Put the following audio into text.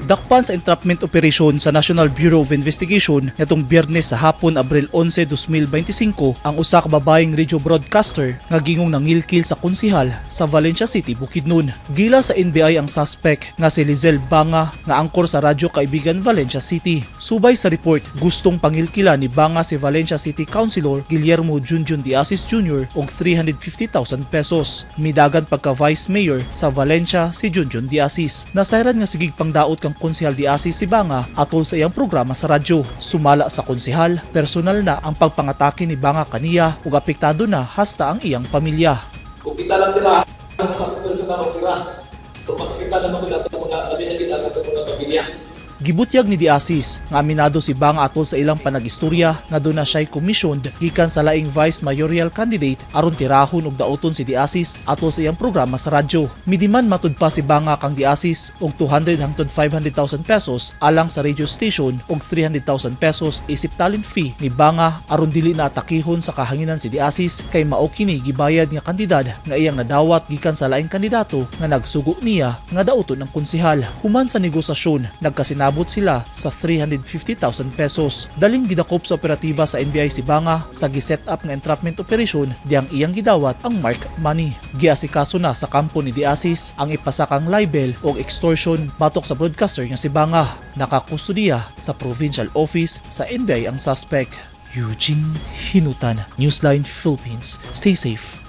Dakpan sa entrapment operation sa National Bureau of Investigation nitong Biyernes sa hapon Abril 11, 2025 ang usa ka babayeng radio broadcaster nga gingong nangilkil sa konsehal sa Valencia City, Bukidnon. Gila sa NBI ang suspect nga si Lizel Banga nga angkor sa radyo Kaibigan Valencia City. Subay sa report, gustong pangilkila ni Banga si Valencia City Councilor Guillermo Junjun Diasis Jr. og 350,000 pesos. Midagan pagka Vice Mayor sa Valencia si Junjun Diasis. Nasayran nga sigig pangdaot kang konsehal Diasis si Banga atol sa iyang programa sa radyo. Sumala sa konsehal, personal na ang pagpangatake ni Banga kaniya ug apektado na hasta ang iyang pamilya. Kung kita lang tira, sa personal o tira, kung makikita naman ko natin mga labi na kita natin mga pamilya. Gibutyag ni Diasis nga aminado si Banga atol sa ilang panagistorya nga doon na siya'y commissioned gikan sa laing vice mayoral candidate aron tirahon og daoton si Diasis atol sa iyang programa sa radyo. Midiman matud pa si Banga kang Diasis og 200 hangtod 500,000 pesos alang sa radio station og 300,000 pesos isip talent fee ni Banga aron dili na atakihon sa kahanginan si Diasis kay mao kini gibayad nga kandidad nga iyang nadawat gikan sa laing kandidato nga nagsugo niya nga daoton ang konsehal. Human sa negosasyon, nagkasinabot sila sa 350,000 pesos. Daling Gidakop sa operatiba sa NBI si Banga sa giset up nga entrapment operation diyang iyang gidawat ang mark money. Giasikaso na sa kampo ni Diasis ang ipasakang libel o extortion batok sa broadcaster nga si Banga. Nakakustudiya sa provincial office sa NBI ang suspect. Eugene Hinutan, Newsline Philippines. Stay safe.